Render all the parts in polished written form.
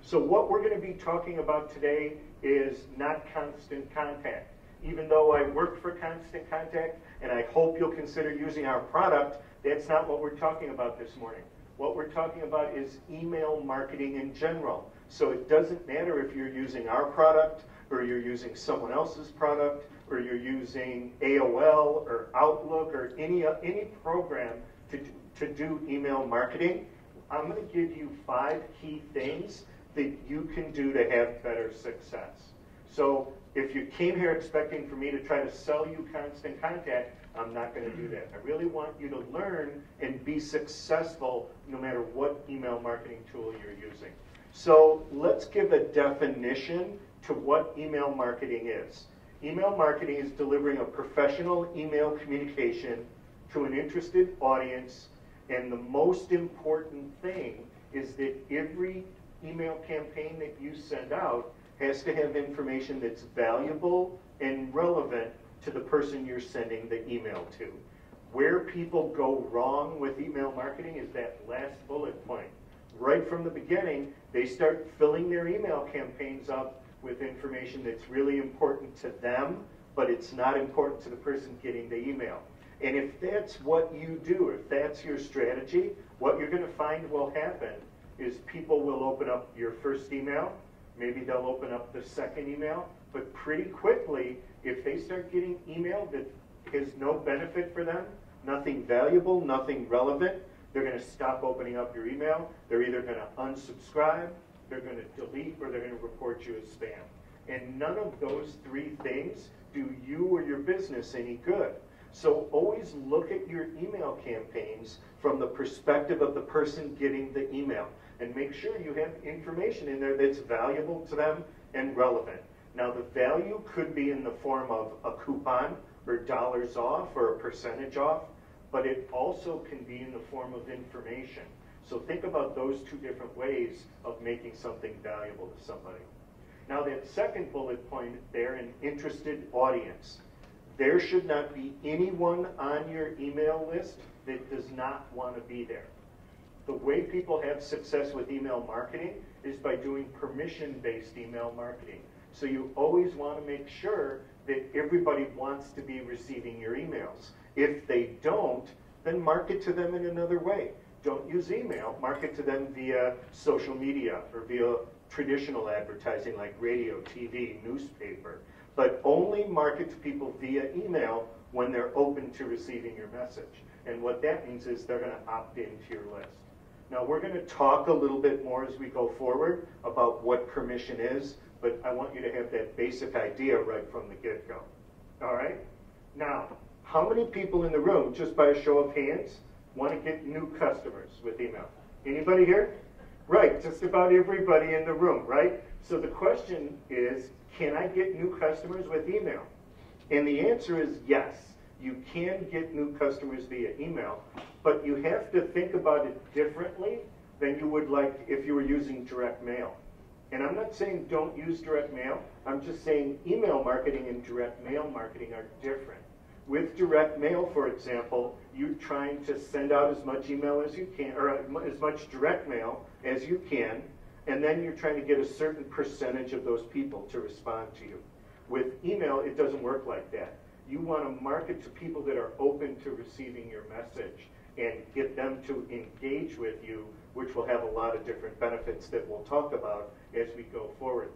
So what we're going to be talking about today is not constant contact. Even though I work for Constant Contact, and I hope you'll consider using our product, that's not what we're talking about this morning. What we're talking about is email marketing in general. So it doesn't matter if you're using our product, or you're using someone else's product, or you're using AOL or Outlook or any program to do email marketing. I'm going to give you 5 key things that you can do to have better success. So if you came here expecting for me to try to sell you Constant Contact, I'm not going to do that. I really want you to learn and be successful no matter what email marketing tool you're using. So let's give a definition to what email marketing is. Email marketing is delivering a professional email communication to an interested audience, and the most important thing is that every email campaign that you send out has to have information that's valuable and relevant to the person you're sending the email to. Where people go wrong with email marketing is that last bullet point. Right from the beginning, they start filling their email campaigns up with information that's really important to them, but it's not important to the person getting the email. And if that's what you do, if that's your strategy, what you're going to find will happen is people will open up your first email, maybe they'll open up the second email, but pretty quickly, if they start getting email that has no benefit for them, nothing valuable, nothing relevant, they're going to stop opening up your email. They're either going to unsubscribe, they're going to delete, or they're going to report you as spam. And none of those 3 things do you or your business any good. So always look at your email campaigns from the perspective of the person getting the email, and make sure you have information in there that's valuable to them and relevant. Now, the value could be in the form of a coupon or dollars off or a percentage off, but it also can be in the form of information. So think about those 2 different ways of making something valuable to somebody. Now, that second bullet point there, an interested audience. There should not be anyone on your email list that does not want to be there. The way people have success with email marketing is by doing permission-based email marketing. So you always want to make sure that everybody wants to be receiving your emails. If they don't, then market to them in another way. Don't use email, market to them via social media or via traditional advertising like radio, TV, newspaper. But only market to people via email when they're open to receiving your message. And what that means is they're going to opt into your list. Now, we're going to talk a little bit more as we go forward about what permission is, but I want you to have that basic idea right from the get-go. All right? Now, how many people in the room, just by a show of hands, want to get new customers with email? Anybody here? Right, just about everybody in the room, right? So the question is, can I get new customers with email? And the answer is yes. You can get new customers via email, but you have to think about it differently than you would like if you were using direct mail. And I'm not saying don't use direct mail. I'm just saying email marketing and direct mail marketing are different. With direct mail, for example, you're trying to send out as much email as you can, or as much direct mail as you can, and then you're trying to get a certain percentage of those people to respond to you. With email, it doesn't work like that. You want to market to people that are open to receiving your message and get them to engage with you, which will have a lot of different benefits that we'll talk about as we go forward.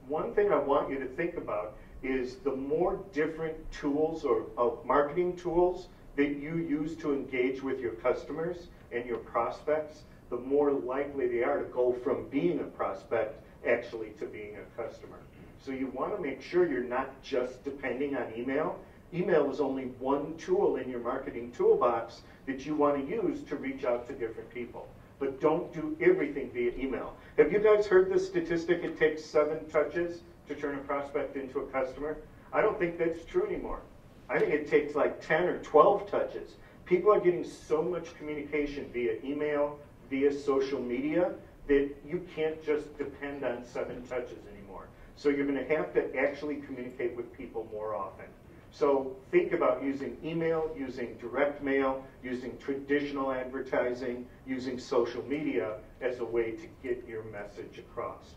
One thing I want you to think about is the more different tools or marketing tools that you use to engage with your customers and your prospects, the more likely they are to go from being a prospect actually to being a customer. So you want to make sure you're not just depending on email. Email is only one tool in your marketing toolbox that you want to use to reach out to different people. But don't do everything via email. Have you guys heard the statistic it takes 7 touches to turn a prospect into a customer? I don't think that's true anymore. I think it takes like 10 or 12 touches. People are getting so much communication via email, via social media, that you can't just depend on 7 touches anymore. So you're going to have to actually communicate with people more often. So think about using email, using direct mail, using traditional advertising, using social media as a way to get your message across.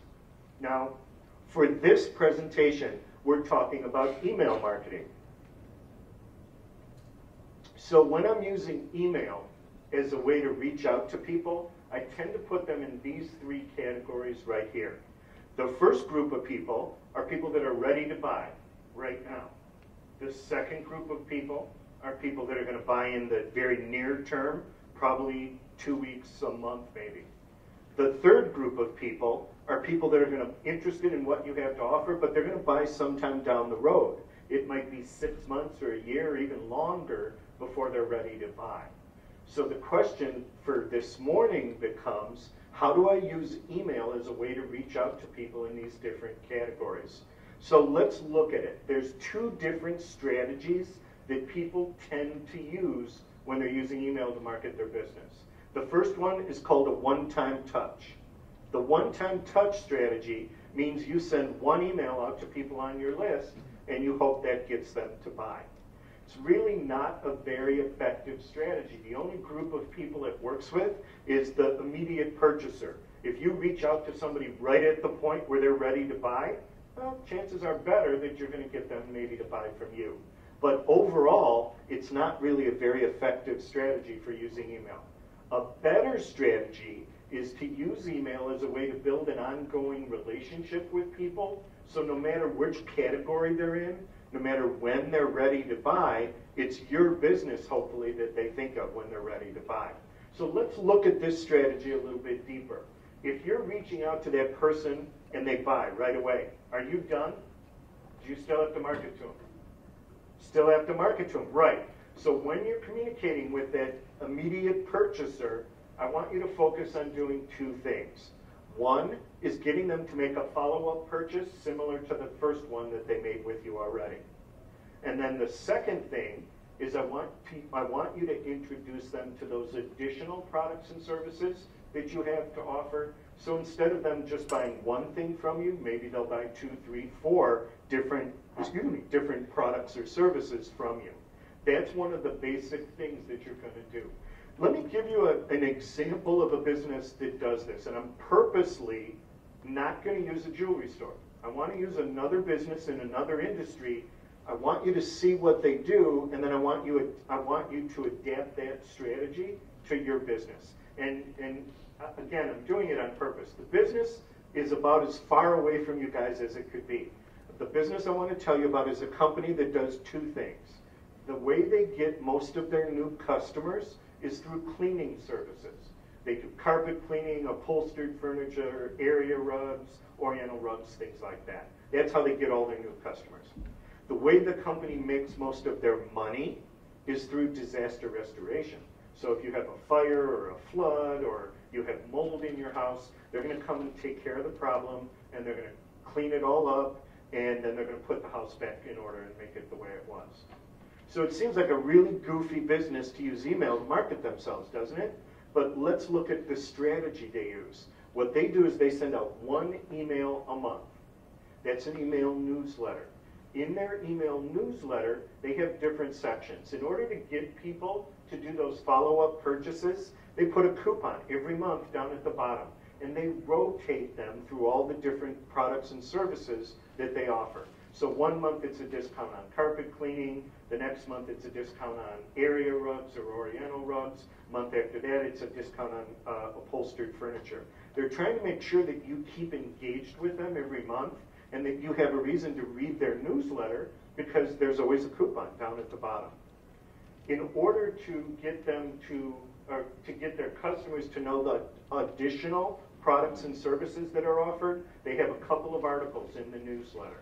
Now, for this presentation, we're talking about email marketing. So when I'm using email as a way to reach out to people, I tend to put them in these three categories right here. The first group of people are people that are ready to buy right now. The second group of people are people that are going to buy in the very near term, probably 2 weeks, a month maybe. The third group of people are people that are going to be interested in what you have to offer, but they're going to buy sometime down the road. It might be 6 months or a year or even longer before they're ready to buy. So the question for this morning becomes, how do I use email as a way to reach out to people in these different categories? So let's look at it. There's two different strategies that people tend to use when they're using email to market their business. The first one is called a one-time touch. The one-time touch strategy means you send one email out to people on your list and you hope that gets them to buy. It's really not a very effective strategy. The only group of people it works with is the immediate purchaser. If you reach out to somebody right at the point where they're ready to buy, well, chances are better that you're going to get them maybe to buy from you. But overall, it's not really a very effective strategy for using email. A better strategy is to use email as a way to build an ongoing relationship with people. So no matter which category they're in, no matter when they're ready to buy, it's your business, hopefully, that they think of when they're ready to buy. So let's look at this strategy a little bit deeper. If you're reaching out to that person and they buy right away, are you done? Do you still have to market to them? Still have to market to them, right. So when you're communicating with that immediate purchaser, I want you to focus on doing two things. One is getting them to make a follow-up purchase similar to the first one that they made with you already. And then the second thing is I want you to introduce them to those additional products and services that you have to offer. So instead of them just buying one thing from you, maybe they'll buy 2, 3, 4 different products or services from you. That's one of the basic things that you're going to do. Let me give you an example of a business that does this, and I'm purposely not going to use a jewelry store. I want to use another business in another industry. I want you to see what they do, and then I want you to adapt that strategy to your business. And again, I'm doing it on purpose. The business is about as far away from you guys as it could be. The business I want to tell you about is a company that does two things. The way they get most of their new customers is through cleaning services. They do carpet cleaning, upholstered furniture, area rugs, oriental rugs, things like that. That's how they get all their new customers. The way the company makes most of their money is through disaster restoration. So if you have a fire or a flood or you have mold in your house, they're going to come and take care of the problem, and they're going to clean it all up, and then they're going to put the house back in order and make it the way it was. So it seems like a really goofy business to use email to market themselves, doesn't it? But let's look at the strategy they use. What they do is they send out one email a month. That's an email newsletter. In their email newsletter, they have different sections. In order to get people to do those follow-up purchases, they put a coupon every month down at the bottom, and they rotate them through all the different products and services that they offer. So one month it's a discount on carpet cleaning, the next month it's a discount on area rugs or oriental rugs, month after that it's a discount on upholstered furniture. They're trying to make sure that you keep engaged with them every month and that you have a reason to read their newsletter because there's always a coupon down at the bottom. In order to get them to get their customers to know the additional products and services that are offered, they have a couple of articles in the newsletter.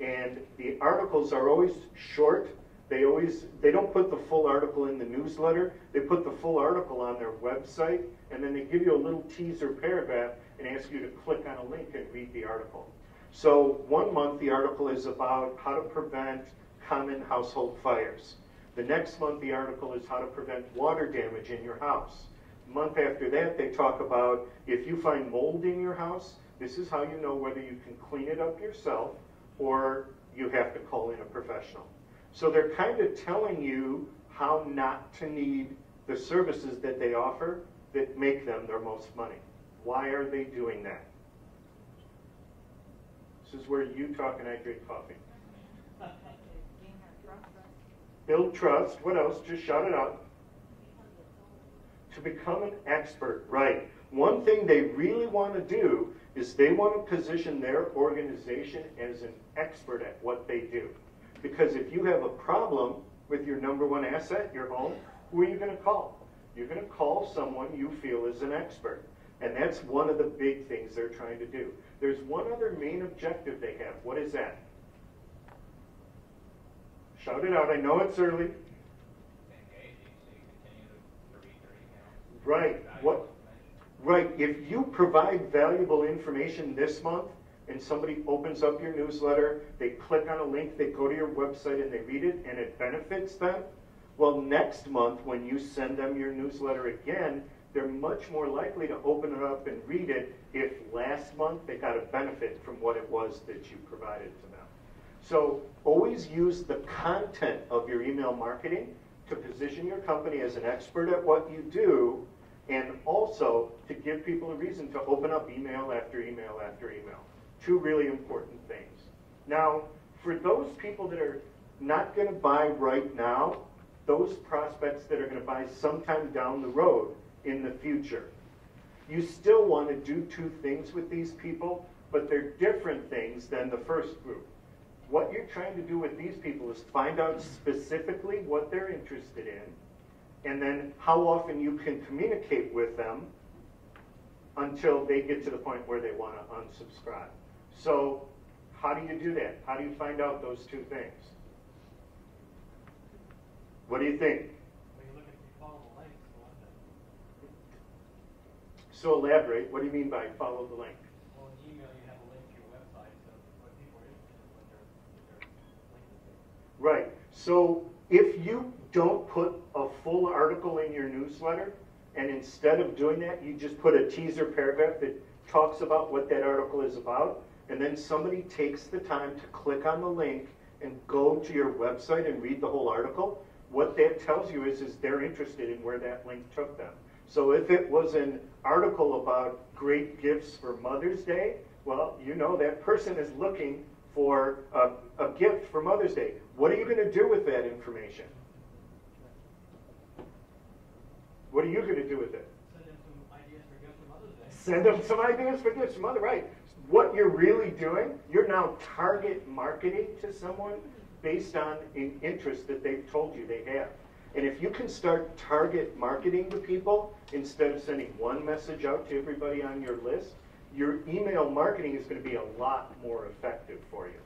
And the articles are always short. They don't put the full article in the newsletter. They put the full article on their website, and then they give you a little teaser paragraph and ask you to click on a link and read the article. So one month the article is about how to prevent common household fires. The next month the article is how to prevent water damage in your house. Month after that they talk about if you find mold in your house, this is how you know whether you can clean it up yourself or you have to call in a professional. So they're kind of telling you how not to need the services that they offer that make them their most money. Why are they doing that? This is where you talk and I drink coffee. Build trust. What else? Just shout it out. To become an expert, right. One thing they really want to do is they want to position their organization as an expert at what they do. Because if you have a problem with your number one asset, your home, who are you going to call? You're going to call someone you feel is an expert. And that's one of the big things they're trying to do. There's one other main objective they have. What is that? Shout it out. I know it's early. Right. What? Right. If you provide valuable information this month and somebody opens up your newsletter, they click on a link, they go to your website and they read it and it benefits them, well, next month when you send them your newsletter again, they're much more likely to open it up and read it if last month they got a benefit from what it was that you provided to them. So always use the content of your email marketing to position your company as an expert at what you do, and also to give people a reason to open up email after email after email. Two really important things. Now, for those people that are not going to buy right now, those prospects that are going to buy sometime down the road in the future, you still want to do two things with these people, but they're different things than the first group. What you're trying to do with these people is find out specifically what they're interested in, and then how often you can communicate with them until they get to the point where they want to unsubscribe. So how do you do that? How do you find out those two things? What do you think? Well, you look at you follow the links, the one that. So elaborate. What do you mean by follow the link? Well, in email you have a link to your website, so what people are interested in, what they're linking to. Right. So if you don't put a full article in your newsletter, and instead of doing that, you just put a teaser paragraph that talks about what that article is about, and then somebody takes the time to click on the link and go to your website and read the whole article, what that tells you is they're interested in where that link took them. So if it was an article about great gifts for Mother's Day, well, you know that person is looking for a gift for Mother's Day. What are you going to do with that information? What are you going to do with it? Send them some ideas for gifts for Mother's Day. Send them some ideas for gifts for Mother, right. What you're really doing, you're now target marketing to someone based on an interest that they've told you they have. And if you can start target marketing to people instead of sending one message out to everybody on your list, your email marketing is going to be a lot more effective for you.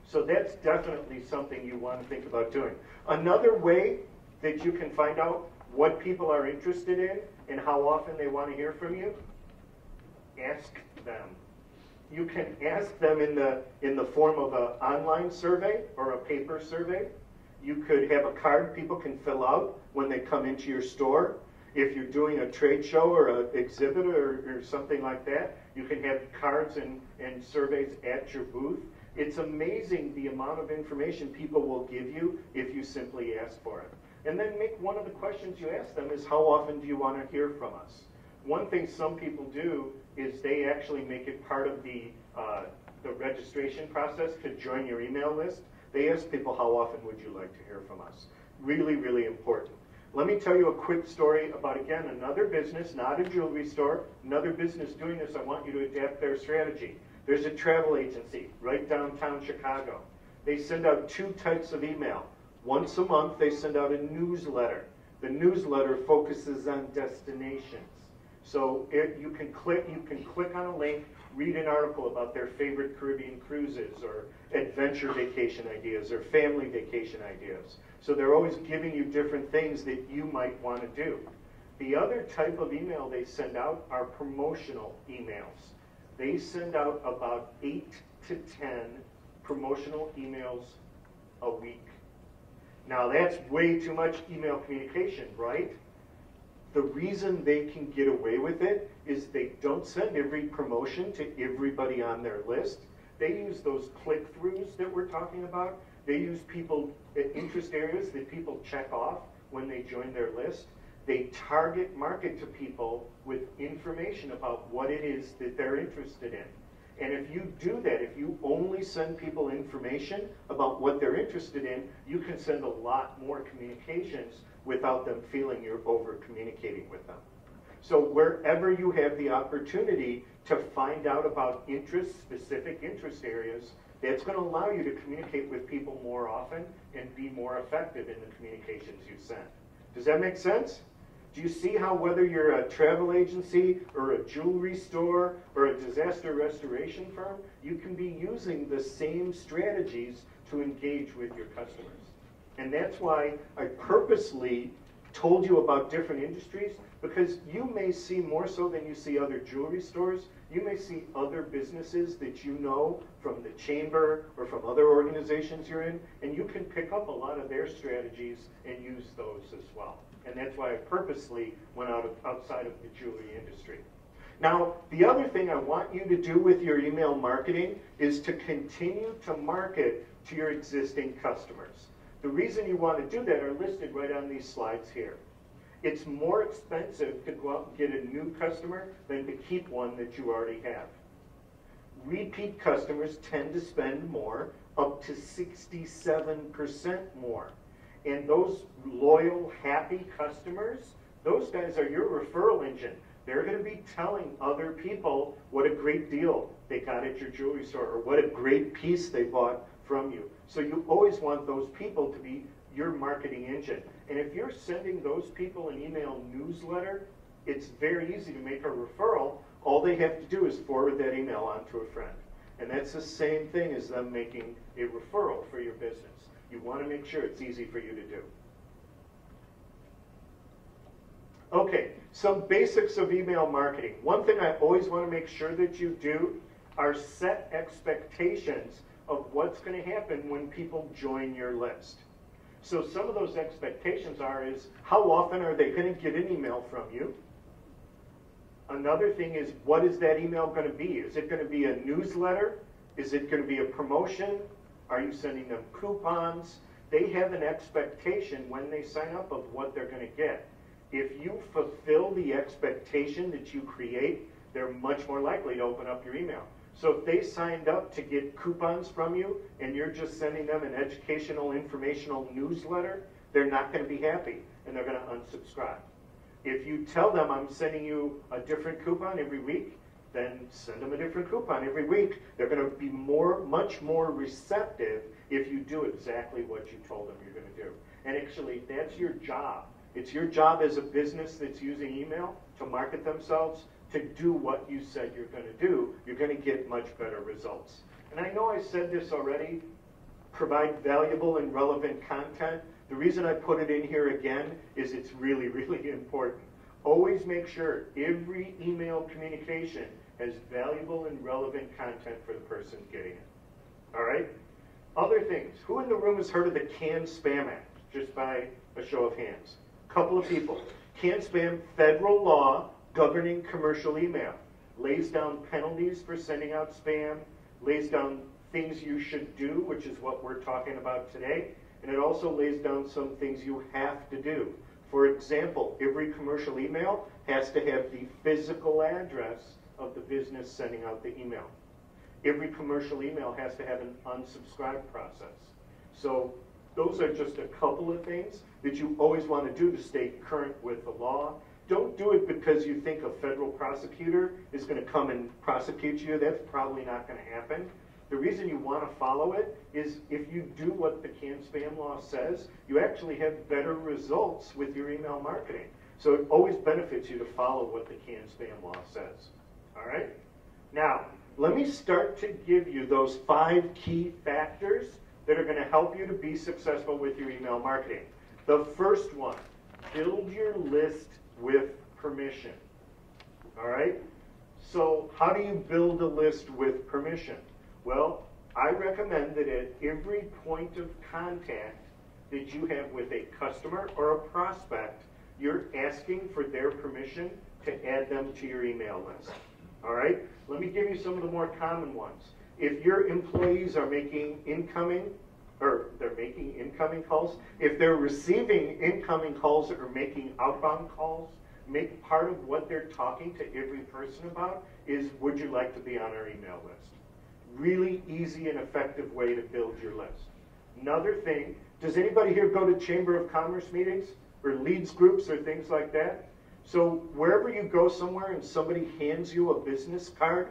So that's definitely something you want to think about doing. Another way that you can find out what people are interested in and how often they want to hear from you, ask them. You can ask them in the form of an online survey or a paper survey. You could have a card people can fill out when they come into your store. If you're doing a trade show or an exhibit or something like that, you can have cards and surveys at your booth. It's amazing the amount of information people will give you if you simply ask for it. And then make one of the questions you ask them is, how often do you want to hear from us? One thing some people do is they actually make it part of the registration process to join your email list. They ask people, how often would you like to hear from us? Really, really important. Let me tell you a quick story about, again, another business, not a jewelry store, another business doing this. I want you to adapt their strategy. There's a travel agency right downtown Chicago. They send out two types of email. Once a month, they send out a newsletter. The newsletter focuses on destinations. So you can click on a link, read an article about their favorite Caribbean cruises or adventure vacation ideas or family vacation ideas. So they're always giving you different things that you might want to do. The other type of email they send out are promotional emails. They send out about 8 to 10 promotional emails a week. Now that's way too much email communication, right? The reason they can get away with it is they don't send every promotion to everybody on their list. They use those click-throughs that we're talking about. They use interest areas that people check off when they join their list. They target market to people with information about what it is that they're interested in. And if you do that, if you only send people information about what they're interested in, you can send a lot more communications without them feeling you're over communicating with them. So wherever you have the opportunity to find out about specific interest areas, that's going to allow you to communicate with people more often and be more effective in the communications you send. Does that make sense? Do you see how whether you're a travel agency or a jewelry store or a disaster restoration firm, you can be using the same strategies to engage with your customers? And that's why I purposely told you about different industries, because you may see more so than you see other jewelry stores. You may see other businesses that you know from the chamber or from other organizations you're in, and you can pick up a lot of their strategies and use those as well. And that's why I purposely went outside of the jewelry industry. Now, the other thing I want you to do with your email marketing is to continue to market to your existing customers. The reason you want to do that are listed right on these slides here. It's more expensive to go out and get a new customer than to keep one that you already have. Repeat customers tend to spend more, up to 67% more. And those loyal, happy customers, those guys are your referral engine. They're going to be telling other people what a great deal they got at your jewelry store or what a great piece they bought from you. So you always want those people to be your marketing engine. And if you're sending those people an email newsletter, it's very easy to make a referral. All they have to do is forward that email on to a friend. And that's the same thing as them making a referral for your business. You want to make sure it's easy for you to do. Okay, some basics of email marketing. One thing I always want to make sure that you do are set expectations of what's going to happen when people join your list. So some of those expectations is how often are they going to get an email from you? Another thing is, what is that email going to be? Is it going to be a newsletter? Is it going to be a promotion? Are you sending them coupons? They have an expectation when they sign up of what they're going to get. If you fulfill the expectation that you create, they're much more likely to open up your email. So if they signed up to get coupons from you and you're just sending them an educational, informational newsletter, they're not going to be happy and they're going to unsubscribe. If you tell them I'm sending you a different coupon every week, then send them a different coupon every week. They're going to be much more receptive if you do exactly what you told them you're going to do. And actually, that's your job. It's your job as a business that's using email to market themselves to do what you said you're going to do. You're going to get much better results. And I know I said this already, provide valuable and relevant content. The reason I put it in here again is it's really, really important. Always make sure every email communication has valuable and relevant content for the person getting it. All right? Other things. Who in the room has heard of the CAN-SPAM Act? Just by a show of hands. Couple of people. CAN-SPAM, federal law governing commercial email. Lays down penalties for sending out spam, lays down things you should do, which is what we're talking about today, and it also lays down some things you have to do. For example, every commercial email has to have the physical address of the business sending out the email. Every commercial email has to have an unsubscribe process. So those are just a couple of things that you always want to do to stay current with the law. Don't do it because you think a federal prosecutor is going to come and prosecute you. That's probably not going to happen. The reason you want to follow it is if you do what the CAN-SPAM law says, you actually have better results with your email marketing. So it always benefits you to follow what the CAN-SPAM law says. All right? Now, let me start to give you those 5 key factors that are going to help you to be successful with your email marketing. The first one, build your list with permission. All right? So how do you build a list with permission? Well, I recommend that at every point of contact that you have with a customer or a prospect, you're asking for their permission to add them to your email list. All right? Let me give you some of the more common ones. If your employees are making incoming or they're making incoming calls. If they're receiving incoming calls or making outbound calls, make part of what they're talking to every person about is, would you like to be on our email list? Really easy and effective way to build your list. Another thing, does anybody here go to Chamber of Commerce meetings or leads groups or things like that? So wherever you go somewhere and somebody hands you a business card,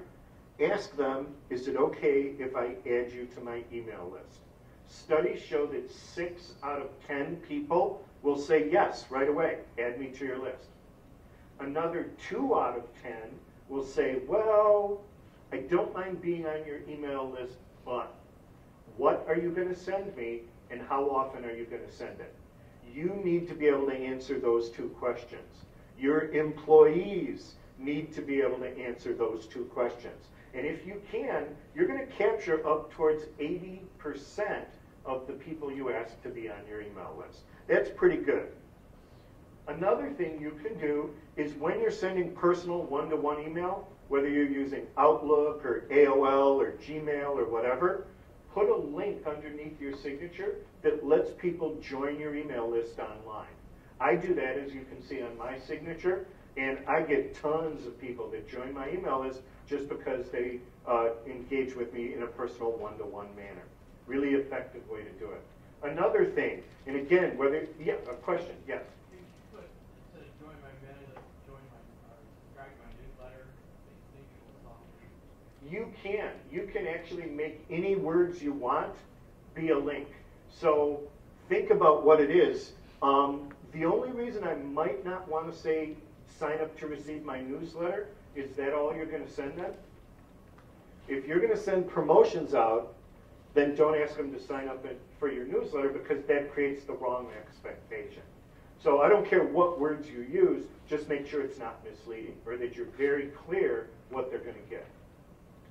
ask them, is it okay if I add you to my email list? Studies show that 6 out of 10 people will say yes right away, add me to your list. Another 2 out of 10 will say, well, I don't mind being on your email list, but what are you going to send me and how often are you going to send it? You need to be able to answer those 2 questions. Your employees need to be able to answer those 2 questions. And if you can, you're going to capture up towards 80% of the people you ask to be on your email list. That's pretty good. Another thing you can do is when you're sending personal one-to-one email, whether you're using Outlook or AOL or Gmail or whatever, put a link underneath your signature that lets people join your email list online. I do that, as you can see on my signature, and I get tons of people that join my email list just because they engage with me in a personal one-to-one manner. Really effective way to do it. Another thing, and again, whether, yeah, a question, yes? But instead of join my mailing list, join my, subscribe to my newsletter, think it was on there. You can. You can actually make any words you want be a link. So think about what it is. The only reason I might not want to say sign up to receive my newsletter is that all you're going to send them? If you're going to send promotions out, then don't ask them to sign up for your newsletter because that creates the wrong expectation. So I don't care what words you use, just make sure it's not misleading or that you're very clear what they're going to get.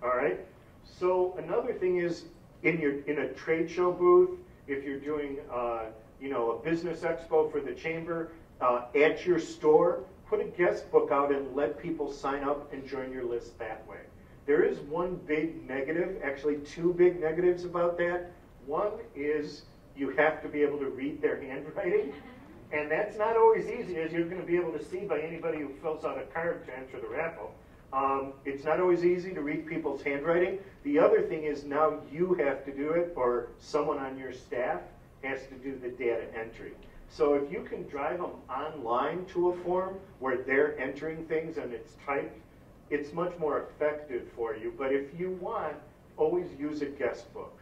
All right? So another thing is in a trade show booth, if you're doing a business expo for the chamber, at your store, put a guest book out and let people sign up and join your list that way. There is one big negative, actually 2 big negatives about that. One is you have to be able to read their handwriting, and that's not always easy, as you're going to be able to see by anybody who fills out a card to enter the raffle. It's not always easy to read people's handwriting. The other thing is now you have to do it, or someone on your staff has to do the data entry. So if you can drive them online to a form where they're entering things and it's typed, it's much more effective for you. But if you want, always use a guest book.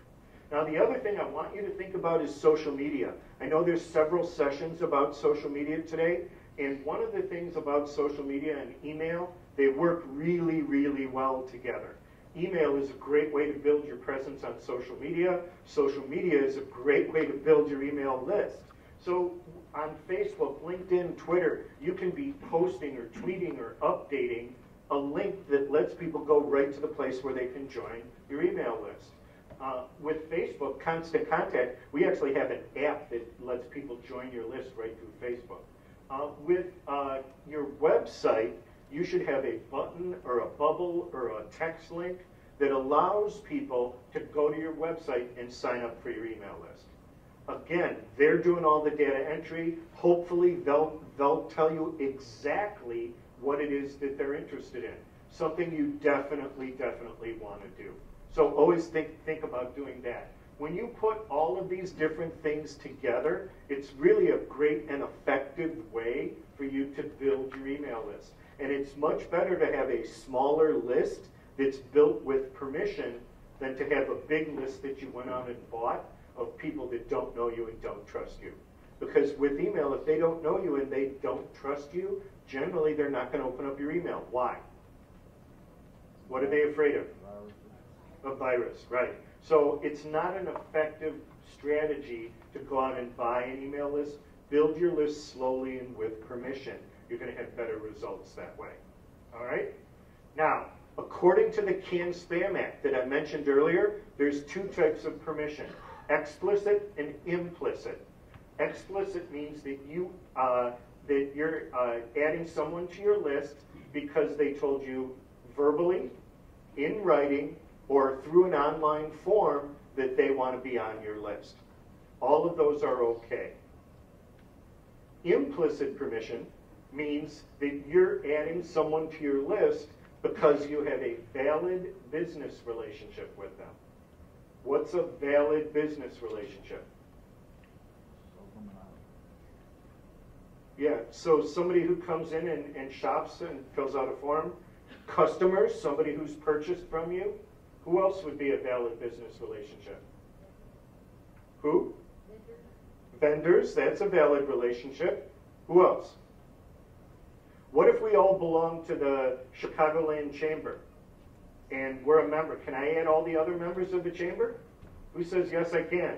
Now the other thing I want you to think about is social media. I know there's several sessions about social media today, and one of the things about social media and email, they work really, really well together. Email is a great way to build your presence on social media. Social media is a great way to build your email list. So on Facebook, LinkedIn, Twitter, you can be posting or tweeting or updating a link that lets people go right to the place where they can join your email list. With Facebook, Constant Contact, we actually have an app that lets people join your list right through Facebook. With your website, you should have a button or a bubble or a text link that allows people to go to your website and sign up for your email list. Again, they're doing all the data entry. Hopefully, they'll tell you exactly what it is that they're interested in. Something you definitely want to do. So always think about doing that. When you put all of these different things together, it's really a great and effective way for you to build your email list. And it's much better to have a smaller list that's built with permission than to have a big list that you went out and bought of people that don't know you and don't trust you. Because with email, if they don't know you and they don't trust you, generally they're not going to open up your email. Why? What are they afraid of? A virus, right. So it's not an effective strategy to go out and buy an email list. Build your list slowly and with permission. You're going to have better results that way. All right? Now, according to the CAN-SPAM Act that I mentioned earlier, there's 2 types of permission, explicit and implicit. Explicit means that you're adding someone to your list because they told you verbally, in writing, or through an online form that they want to be on your list. All of those are okay. Implicit permission means that you're adding someone to your list because you have a valid business relationship with them. What's a valid business relationship? Yeah, so somebody who comes in and shops and fills out a form. Customers, somebody who's purchased from you. Who else would be a valid business relationship? Who? Vendors, that's a valid relationship. Who else? What if we all belong to the Chicagoland Chamber and we're a member? Can I add all the other members of the chamber? Who says yes, I can?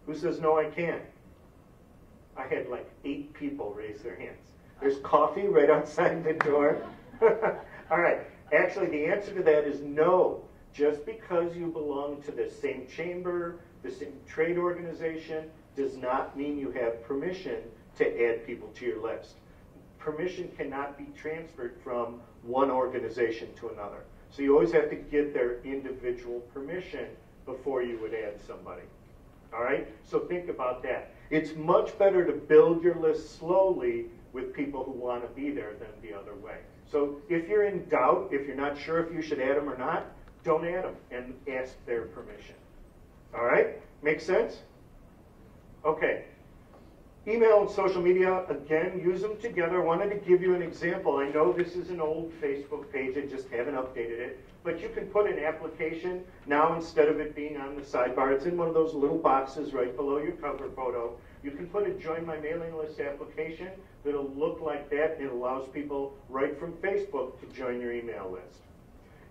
Who says no, I can't? I had like 8 people raise their hands. There's coffee right outside the door. All right, actually the answer to that is no. Just because you belong to the same chamber, the same trade organization, does not mean you have permission to add people to your list. Permission cannot be transferred from one organization to another. So you always have to get their individual permission before you would add somebody. All right? So think about that. It's much better to build your list slowly with people who want to be there than the other way. So if you're in doubt, if you're not sure if you should add them or not, don't add them and ask their permission. All right? Make sense? Okay. Email and social media, again, use them together. I wanted to give you an example. I know this is an old Facebook page. I just haven't updated it. But you can put an application. Now, instead of it being on the sidebar, it's in one of those little boxes right below your cover photo. You can put a Join My Mailing List application that'll look like that. It allows people right from Facebook to join your email list.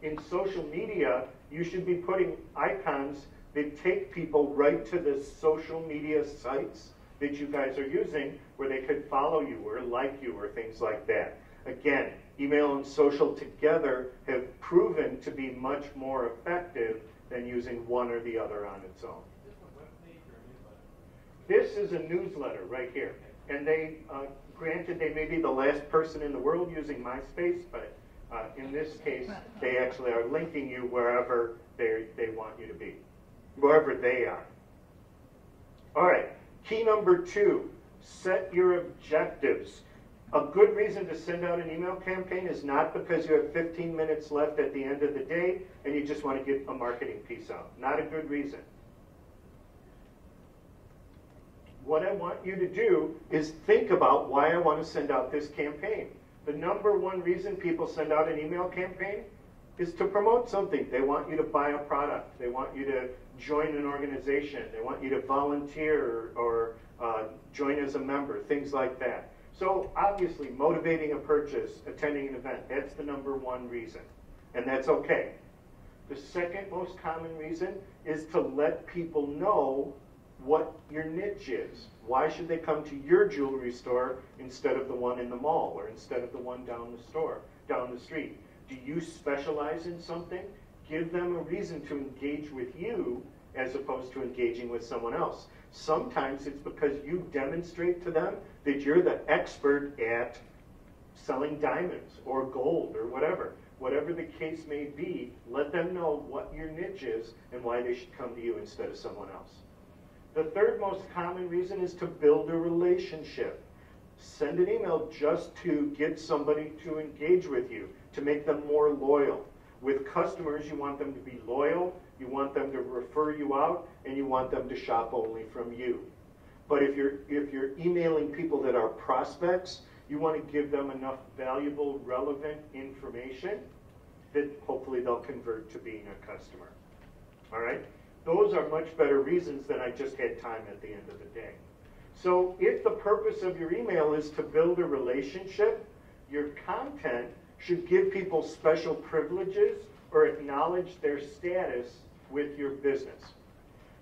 In social media, you should be putting icons that take people right to the social media sites that you guys are using where they could follow you or like you or things like that. Again, email and social together have proven to be much more effective than using one or the other on its own. Is this a web page or a newsletter? This is a newsletter right here. And they, granted, they may be the last person in the world using MySpace, but in this case, they actually are linking you wherever they want you to be, wherever they are. All right. Key number 2, set your objectives. A good reason to send out an email campaign is not because you have 15 minutes left at the end of the day and you just want to get a marketing piece out. Not a good reason. What I want you to do is think about why I want to send out this campaign. The number one reason people send out an email campaign is to promote something. They want you to buy a product. They want you to join an organization. They want you to volunteer or join as a member, things like that. So obviously, motivating a purchase, attending an event, that's the number one reason. And that's okay. The second most common reason is to let people know what your niche is. Why should they come to your jewelry store instead of the one in the mall or instead of the one down the street? Do you specialize in something? Give them a reason to engage with you as opposed to engaging with someone else. Sometimes it's because you demonstrate to them that you're the expert at selling diamonds or gold or whatever. Whatever the case may be, let them know what your niche is and why they should come to you instead of someone else. The third most common reason is to build a relationship. Send an email just to get somebody to engage with you, to make them more loyal. With customers, you want them to be loyal, you want them to refer you out, and you want them to shop only from you. But if you're emailing people that are prospects, you want to give them enough valuable, relevant information that hopefully they'll convert to being a customer. All right? Those are much better reasons than I just had time at the end of the day. So if the purpose of your email is to build a relationship, your content should give people special privileges or acknowledge their status with your business.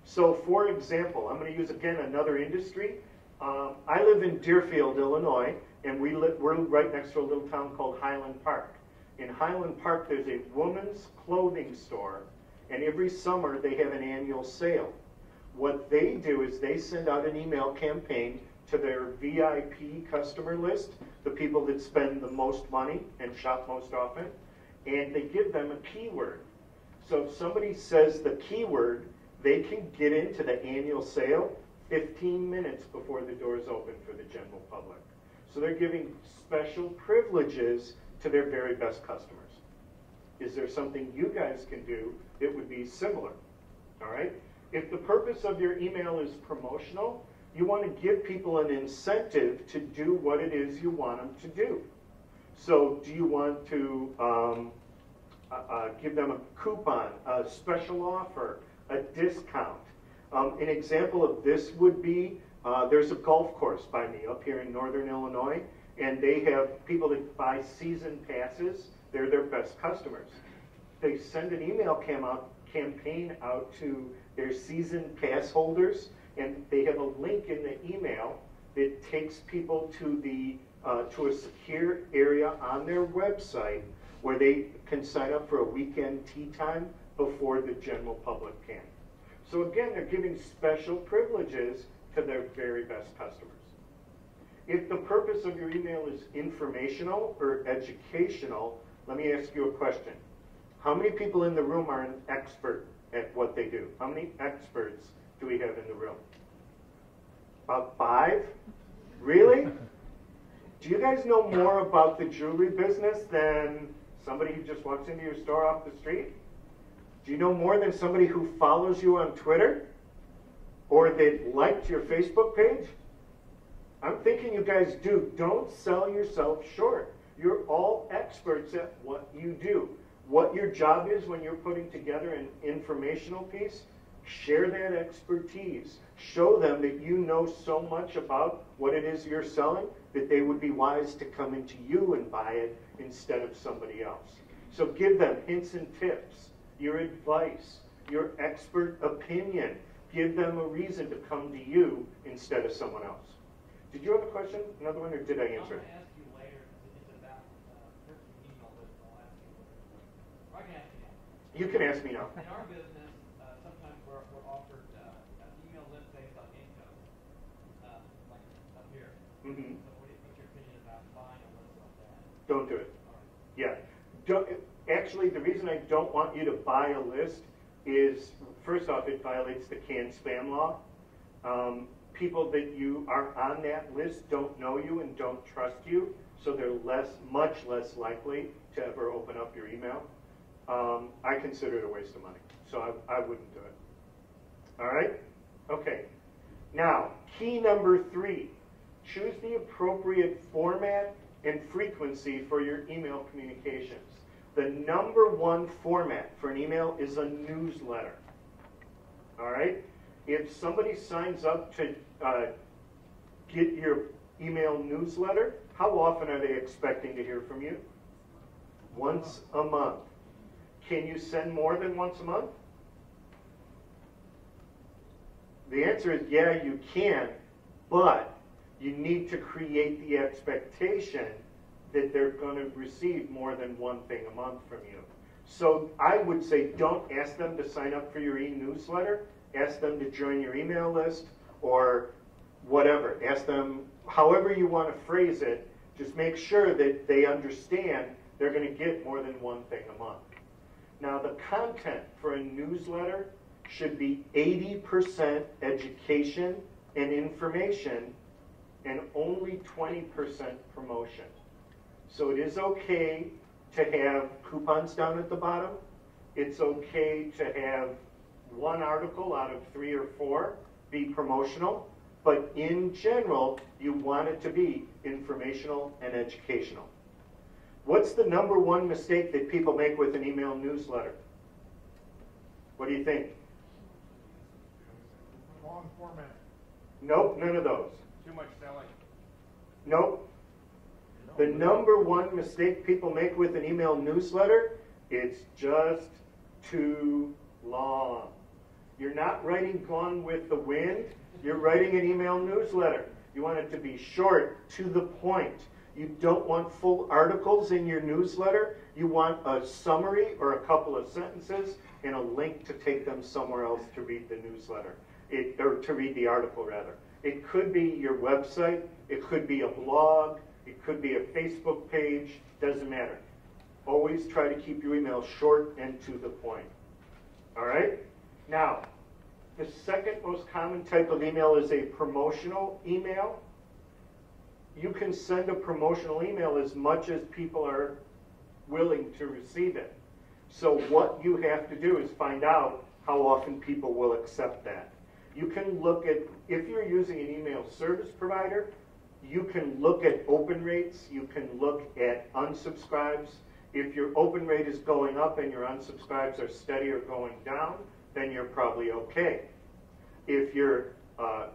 So for example, I'm going to use again another industry. I live in Deerfield, Illinois, and we're right next to a little town called Highland Park. In Highland Park, there's a women's clothing store, and every summer they have an annual sale. What they do is they send out an email campaign to their VIP customer list, the people that spend the most money and shop most often, and they give them a keyword. So if somebody says the keyword they can get into the annual sale 15 minutes before the doors open for the general public. So they're giving special privileges to their very best customers. Is there something you guys can do that would be similar? All right? If the purpose of your email is promotional, you want to give people an incentive to do what it is you want them to do. So do you want to give them a coupon, a special offer, a discount? An example of this would be, there's a golf course by me up here in northern Illinois, and they have people that buy season passes. They're their best customers. They send an email campaign out to their season pass holders, and they have a link in the email that takes people to to a secure area on their website where they can sign up for a weekend tea time before the general public can. So again, they're giving special privileges to their very best customers. If the purpose of your email is informational or educational, let me ask you a question. How many people in the room are an expert at what they do? How many experts do we have in the room? About 5? Really? Do you guys know more about the jewelry business than somebody who just walks into your store off the street? Do you know more than somebody who follows you on Twitter? Or that liked your Facebook page? I'm thinking you guys do. Don't sell yourself short. You're all experts at what you do. What your job is when you're putting together an informational piece, share that expertise. Show them that you know so much about what it is you're selling that they would be wise to come into you and buy it instead of somebody else. So give them hints and tips, your advice, your expert opinion. Give them a reason to come to you instead of someone else. Did you have a question? Another one, or did I answer it? I'm going to ask you later. It's about personal email list. I'll ask you later. Or I can ask you now. You can ask me now. In our business, sometimes we're offered an email list based on income, like up here. Mm-hmm. So what's your opinion about buying a list like that? Don't do it. All right. Yeah. Actually, the reason I don't want you to buy a list is, first off, it violates the canned spam law. People that you are on that list don't know you and don't trust you, so they're much less likely to ever open up your email. I consider it a waste of money, so I wouldn't do it. All right? Okay. Now, key number 3, choose the appropriate format and frequency for your email communications. The number 1 format for an email is a newsletter. All right? If somebody signs up to get your email newsletter, how often are they expecting to hear from you? Once a month. Can you send more than once a month? The answer is yeah, you can, but you need to create the expectation that they're going to receive more than one thing a month from you. So I would say don't ask them to sign up for your e-newsletter. Ask them to join your email list or whatever. Ask them however you want to phrase it. Just make sure that they understand they're going to get more than one thing a month. Now, the content for a newsletter should be 80% education and information and only 20% promotion. So it is okay to have coupons down at the bottom. It's okay to have 1 article out of 3 or 4 be promotional, but in general, you want it to be informational and educational. What's the number 1 mistake that people make with an email newsletter? What do you think? Long format. Nope, none of those. Too much selling. Nope. The number 1 mistake people make with an email newsletter, it's just too long. You're not writing Gone with the Wind. You're writing an email newsletter. You want it to be short, to the point. You don't want full articles in your newsletter. You want a summary or a couple of sentences and a link to take them somewhere else to read the newsletter, or to read the article, rather. It could be your website. It could be a blog. It could be a Facebook page. Doesn't matter. Always try to keep your email short and to the point. All right? Now, The second most common type of email is a promotional email. You can send a promotional email as much as people are willing to receive it. So what you have to do is find out how often people will accept that. You can look at, if you're using an email service provider, you can look at open rates, you can look at unsubscribes. If your open rate is going up and your unsubscribes are steady or going down, then you're probably okay. If your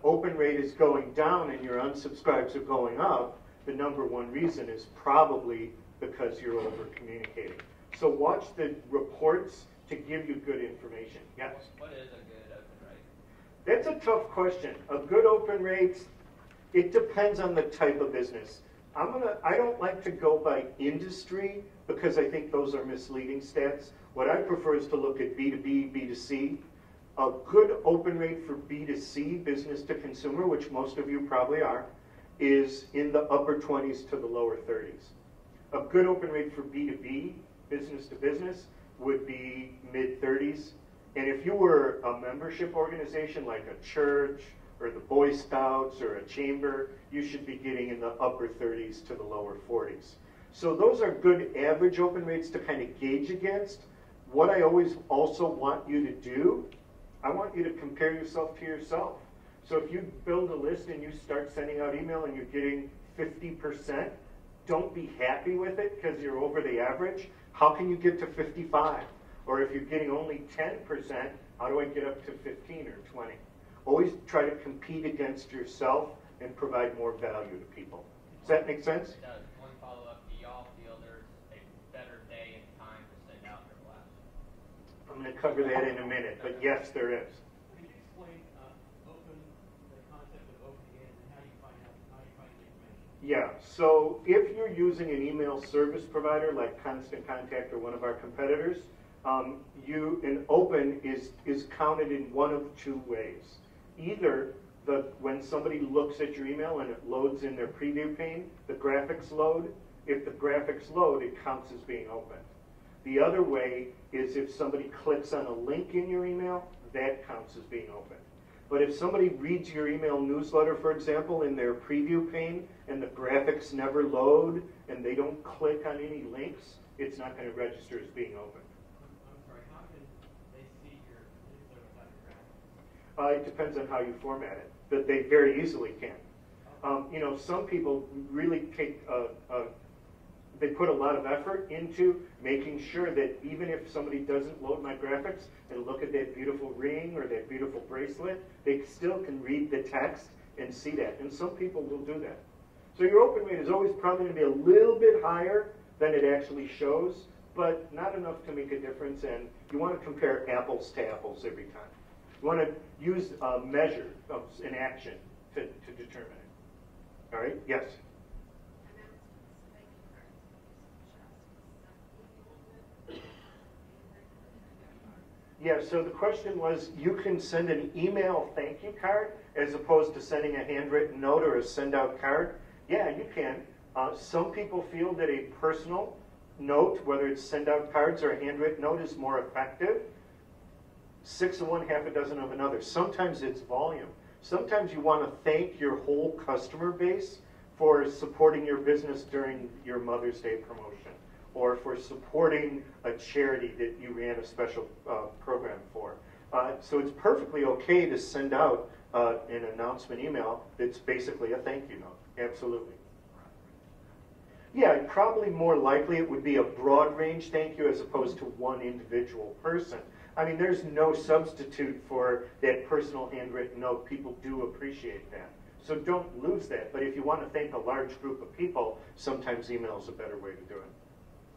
open rate is going down and your unsubscribes are going up, the number one reason is probably because you're over communicating. So watch the reports to give you good information. Yes? What is a good open rate? That's a tough question. A good open rate, it depends on the type of business. I don't like to go by industry because I think those are misleading stats. What I prefer is to look at B2B, B2C. A good open rate for B2C, business to consumer, which most of you probably are, is in the upper 20s to the lower 30s. A good open rate for B2B, business to business, would be mid 30s. And if you were a membership organization like a church or the Boy Scouts or a chamber, you should be getting in the upper 30s to the lower 40s. So those are good average open rates to kind of gauge against. What I always also want you to do, I want you to compare yourself to yourself. So if you build a list and you start sending out email and you're getting 50%, don't be happy with it because you're over the average. How can you get to 55? Or if you're getting only 10%, how do I get up to 15 or 20? Always try to compete against yourself and provide more value to people. Does that make sense? It does. One follow-up, do y'all feel there's a better day and time to send out your blast? I'm going to cover that in a minute, but yes, there is. Could you explain the concept of opening in and how you find the information? Yeah, so if you're using an email service provider like Constant Contact or one of our competitors, an open is counted in one of two ways. Either when somebody looks at your email and it loads in their preview pane, the graphics load. If the graphics load, it counts as being opened. The other way is if somebody clicks on a link in your email, that counts as being opened. But if somebody reads your email newsletter, for example, in their preview pane, and the graphics never load, and they don't click on any links, it's not going to register as being open. I'm sorry, how can they see your newsletter without your graphics? It depends on how you format it, but they very easily can. Some people really they put a lot of effort into making sure that even if somebody doesn't load my graphics and look at that beautiful ring or that beautiful bracelet, they still can read the text and see that. And some people will do that. So your open rate is always probably going to be a little bit higher than it actually shows, but not enough to make a difference. And you want to compare apples to apples every time. You want to use a measure of an action to determine it. All right? Yes? Yeah, so the question was, you can send an email thank you card as opposed to sending a handwritten note or a send-out card. Yeah, you can. Some people feel that a personal note, whether it's send-out cards or a handwritten note, is more effective. 6 of one, half a dozen of another. Sometimes it's volume. Sometimes you want to thank your whole customer base for supporting your business during your Mother's Day promotion, or for supporting a charity that you ran a special program for. So it's perfectly okay to send out an announcement email that's basically a thank you note. Absolutely. Yeah, probably more likely it would be a broad range thank you as opposed to one individual person. I mean, there's no substitute for that personal handwritten note. People do appreciate that. So don't lose that. But if you want to thank a large group of people, sometimes email is a better way to do it.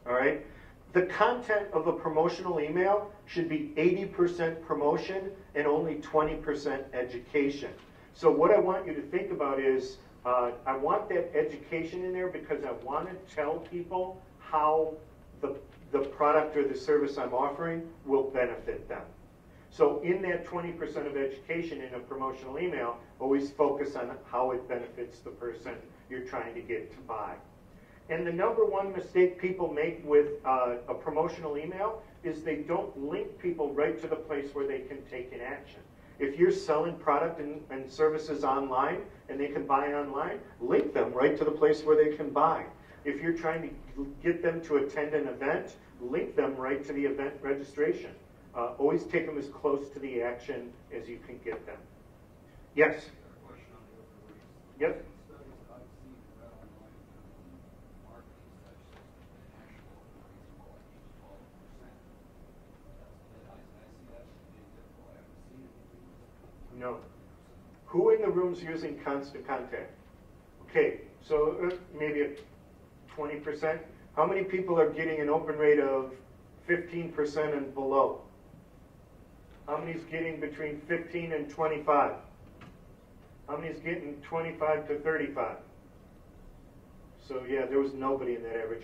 All right? The content of a promotional email should be 80% promotion and only 20% education. So what I want you to think about is, I want that education in there because I want to tell people how the product or the service I'm offering will benefit them. So in that 20% of education in a promotional email, always focus on how it benefits the person you're trying to get to buy. And the number one mistake people make with a promotional email is they don't link people right to the place where they can take an action. If you're selling product and services online and they can buy online, link them right to the place where they can buy. If you're trying to get them to attend an event, link them right to the event registration. Always take them as close to the action as you can get them. Yes? Yep. No. Who in the room is using Constant Contact? Okay, so maybe 20%. How many people are getting an open rate of 15% and below? How many is getting between 15 and 25? How many is getting 25 to 35? So yeah, there was nobody in that average.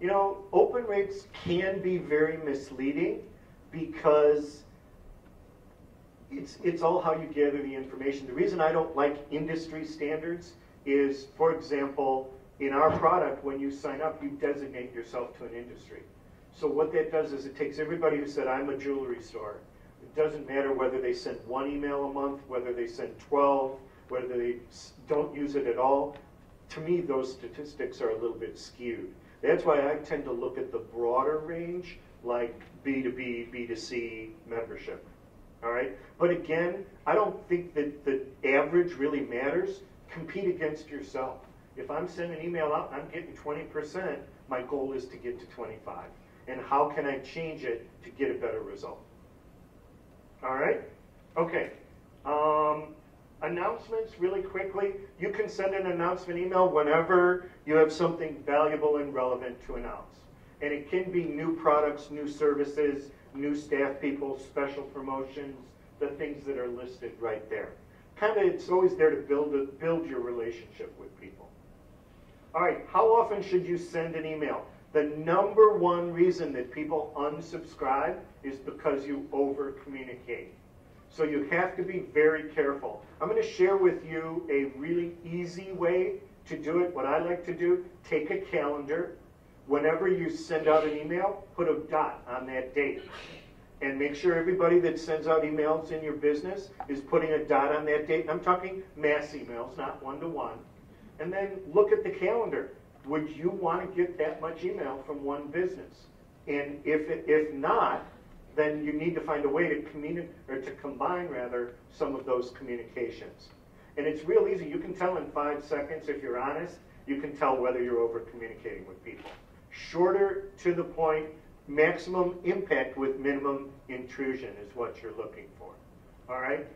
You know, open rates can be very misleading because it's all how you gather the information. The reason I don't like industry standards is, for example, in our product, when you sign up, you designate yourself to an industry. So what that does is it takes everybody who said, I'm a jewelry store. It doesn't matter whether they send 1 email a month, whether they send 12, whether they don't use it at all. To me, those statistics are a little bit skewed. That's why I tend to look at the broader range, like B2B, B2C membership. All right? But again, I don't think that the average really matters. Compete against yourself. If I'm sending an email out and I'm getting 20%, my goal is to get to 25. And how can I change it to get a better result? All right? Okay. Announcements, really quickly. You can send an announcement email whenever you have something valuable and relevant to announce. And it can be new products, new services, new staff people, special promotions, the things that are listed right there. Kind of, it's always there to build your relationship with people. All right, how often should you send an email? The number one reason that people unsubscribe is because you over-communicate. So you have to be very careful. I'm going to share with you a really easy way to do it. What I like to do, take a calendar. Whenever you send out an email, put a dot on that date. And make sure everybody that sends out emails in your business is putting a dot on that date. And I'm talking mass emails, not one-to-one. And then look at the calendar. Would you want to get that much email from one business? And if not, then you need to find a way to combine some of those communications. And it's real easy. You can tell in 5 seconds if you're honest. You can tell whether you're over communicating with people. Shorter, to the point, maximum impact with minimum intrusion is what you're looking for. All right?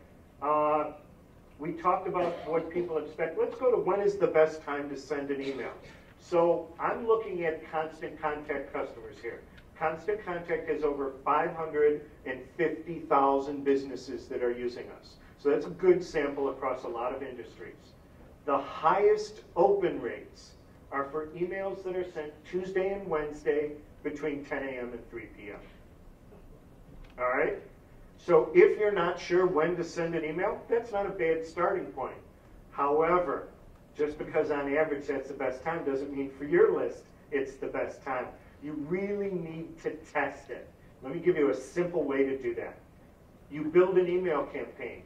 We talked about what people expect. Let's go to when is the best time to send an email. So I'm looking at Constant Contact customers here. Constant Contact has over 550,000 businesses that are using us. So that's a good sample across a lot of industries. The highest open rates are for emails that are sent Tuesday and Wednesday between 10 a.m. and 3 p.m. All right? So if you're not sure when to send an email, that's not a bad starting point. However, just because on average that's the best time doesn't mean for your list it's the best time. You really need to test it. Let me give you a simple way to do that. You build an email campaign.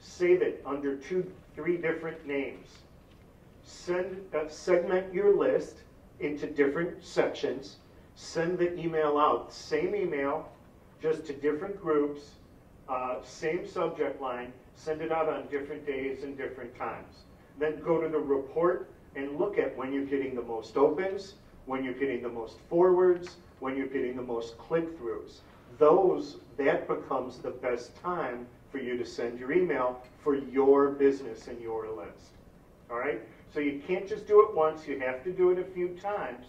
Save it under 2-3 different names. Segment your list into different sections. Send the email out. Same email, just to different groups. Same subject line. Send it out on different days and different times. Then go to the report and look at when you're getting the most opens, when you're getting the most forwards, when you're getting the most click-throughs. That becomes the best time for you to send your email for your business and your list. All right? So you can't just do it once, you have to do it a few times,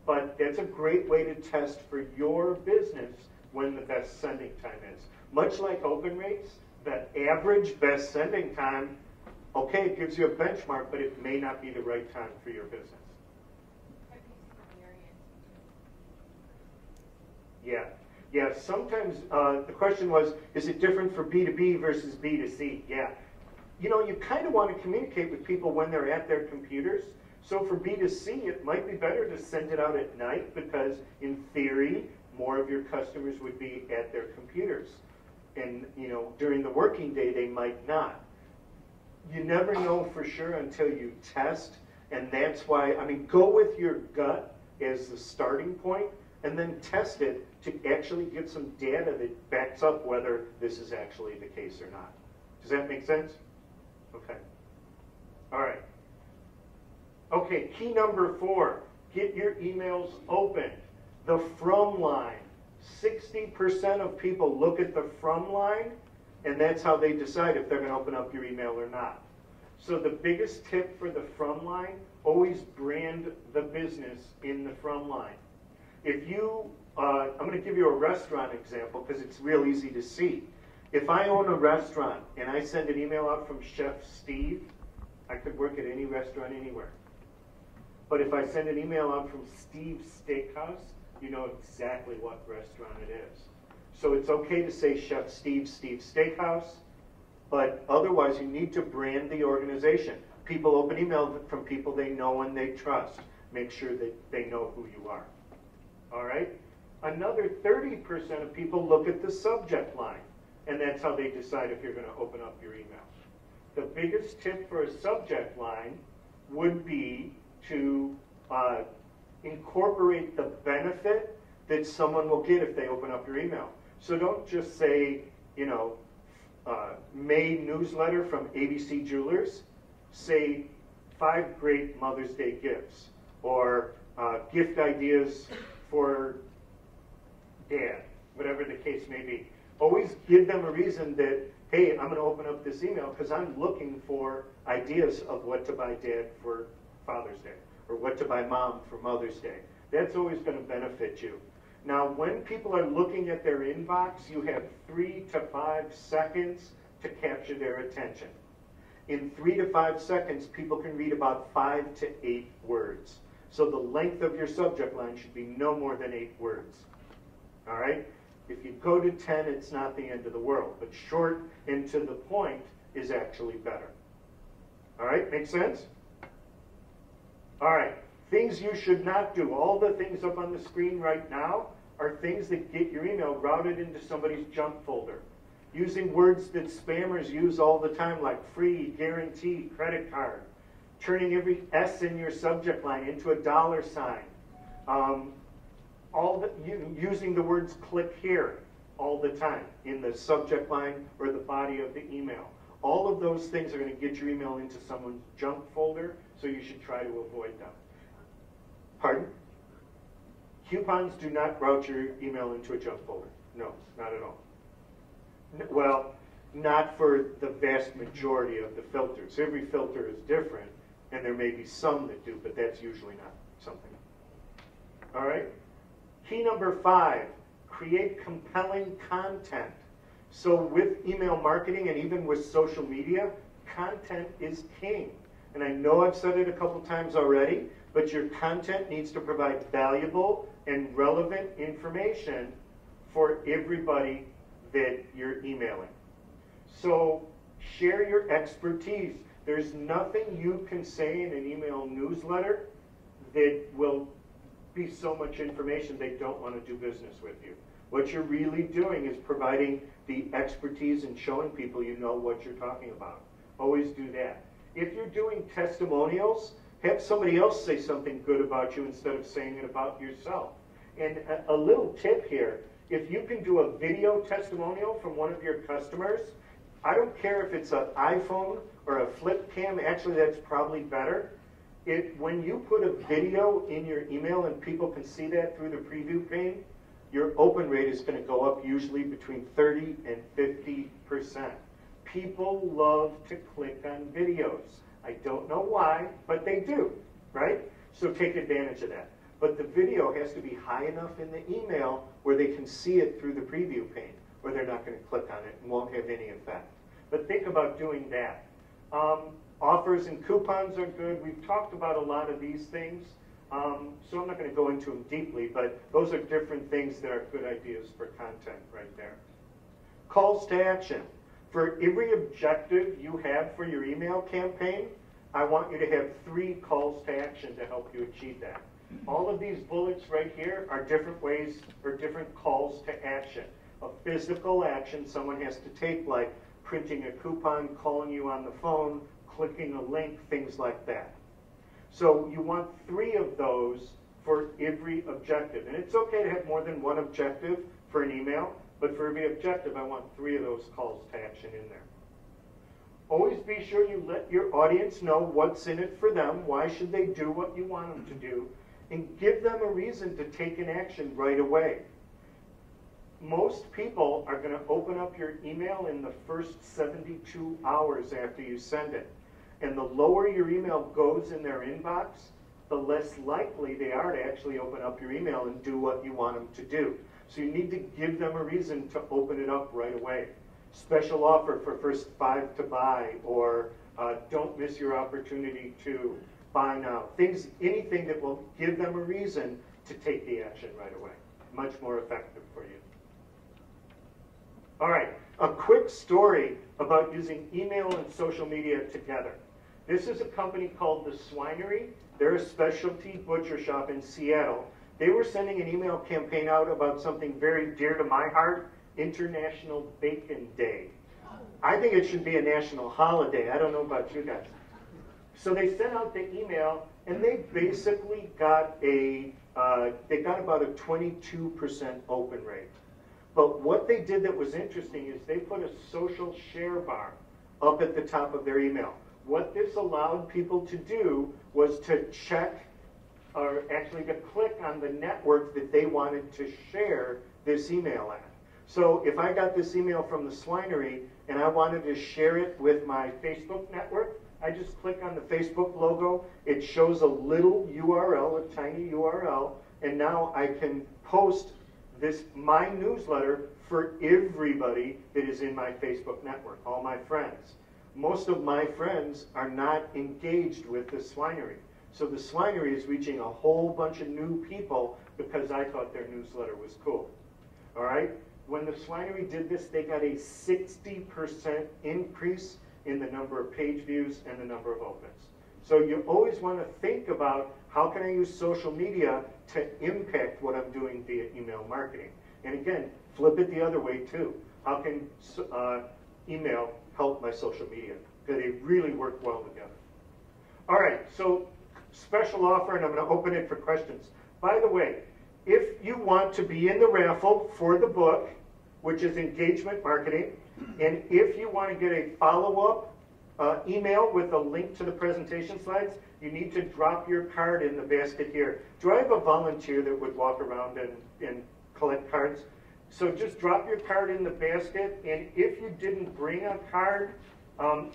but that's a great way to test for your business when the best sending time is. Much like open rates, the average best sending time, okay, it gives you a benchmark, but it may not be the right time for your business. Yeah, sometimes the question was, is it different for B2B versus B2C? Yeah. You know, you kind of want to communicate with people when they're at their computers. So for B2C, it might be better to send it out at night because, in theory, more of your customers would be at their computers. and during the working day they might not. You never know for sure until you test, and that's why, go with your gut as the starting point, and then test it to actually get some data that backs up whether this is actually the case or not. Does that make sense? Okay. All right. Okay, key number 4, get your emails opened. The from line. 60% of people look at the from line, and that's how they decide if they're going to open up your email or not. So the biggest tip for the from line, always brand the business in the from line. If you, I'm going to give you a restaurant example because it's real easy to see. If I own a restaurant and I send an email out from Chef Steve, I could work at any restaurant anywhere. But if I send an email out from Steve's Steakhouse, you know exactly what restaurant it is. So it's okay to say Chef Steve's Steakhouse, but otherwise you need to brand the organization. People open email from people they know and they trust. Make sure that they know who you are. All right? Another 30% of people look at the subject line, and that's how they decide if you're going to open up your email. The biggest tip for a subject line would be to incorporate the benefit that someone will get if they open up your email. So don't just say, May newsletter from ABC Jewelers. Say 5 great Mother's Day gifts, or gift ideas for Dad, whatever the case may be. Always give them a reason that, hey, I'm going to open up this email because I'm looking for ideas of what to buy Dad for Father's Day, or what to buy Mom for Mother's Day. That's always going to benefit you. Now, when people are looking at their inbox, you have 3 to 5 seconds to capture their attention. In 3 to 5 seconds, people can read about 5 to 8 words. So the length of your subject line should be no more than 8 words. All right? If you go to 10, it's not the end of the world. But short and to the point is actually better. All right? Make sense? All right. Things you should not do. All the things up on the screen right now are things that get your email routed into somebody's junk folder. Using words that spammers use all the time, like free, guarantee, credit card. Turning every S in your subject line into a $sign. Using the words click here all the time in the subject line or the body of the email. All of those things are going to get your email into someone's junk folder, so you should try to avoid them. Pardon? Coupons do not route your email into a junk folder. No, not at all. Well, not for the vast majority of the filters. Every filter is different, and there may be some that do, but that's usually not something. All right? Key number 5, create compelling content. So with email marketing and even with social media, content is king. And I know I've said it a couple times already, but your content needs to provide valuable and relevant information for everybody that you're emailing. So share your expertise. There's nothing you can say in an email newsletter that will be so much information they don't want to do business with you. What you're really doing is providing the expertise and showing people you know what you're talking about. Always do that. If you're doing testimonials, have somebody else say something good about you instead of saying it about yourself. And a little tip here, if you can do a video testimonial from one of your customers, I don't care if it's an iPhone or a flip cam, actually that's probably better. When you put a video in your email and people can see that through the preview pane, your open rate is going to go up usually between 30 and 50%. People love to click on videos. I don't know why, but they do, right? So take advantage of that. But the video has to be high enough in the email where they can see it through the preview pane, or they're not going to click on it and won't have any effect. But think about doing that. Offers and coupons are good. We've talked about a lot of these things, so I'm not going to go into them deeply, but those are different things that are good ideas for content right there. Calls to action. For every objective you have for your email campaign, I want you to have 3 calls to action to help you achieve that. All of these bullets right here are different ways or different calls to action. a physical action someone has to take, like printing a coupon, calling you on the phone, clicking a link, things like that. So you want 3 of those for every objective. And it's okay to have more than one objective for an email, but for every objective, I want 3 of those calls to action in there. Always be sure you let your audience know what's in it for them, why should they do what you want them to do, and give them a reason to take an action right away. Most people are going to open up your email in the first 72 hours after you send it. And the lower your email goes in their inbox, the less likely they are to actually open up your email and do what you want them to do. So you need to give them a reason to open it up right away. Special offer for first 5 to buy, or don't miss your opportunity to buy now. Anything that will give them a reason to take the action right away. Much more effective for you. All right, a quick story about using email and social media together. This is a company called The Swinery. They're a specialty butcher shop in Seattle. They were sending an email campaign out about something very dear to my heart, International Bacon Day. I think it should be a national holiday. I don't know about you guys. So they sent out the email, and they basically got about a 22% open rate. But what they did that was interesting is they put a social share bar up at the top of their email. What this allowed people to do was to check, or actually to click on the network that they wanted to share this email at. So if I got this email from The Swinery and I wanted to share it with my Facebook network, I just click on the Facebook logo. It shows a little URL, a tiny URL, and now I can post my newsletter for everybody that is in my Facebook network, all my friends. Most of my friends are not engaged with The Swinery. So The Swinery is reaching a whole bunch of new people because I thought their newsletter was cool. All right? When The Swinery did this, they got a 60% increase in the number of page views and the number of opens. So you always want to think about, how can I use social media to impact what I'm doing via email marketing? And again, flip it the other way too. How can email help my social media? Because they really work well together. All right, so special offer, and I'm going to open it for questions. By the way, if you want to be in the raffle for the book, which is Engagement Marketing, and if you want to get a follow-up email with a link to the presentation slides, you need to drop your card in the basket here. Do I have a volunteer that would walk around and collect cards? So just drop your card in the basket, and if you didn't bring a card,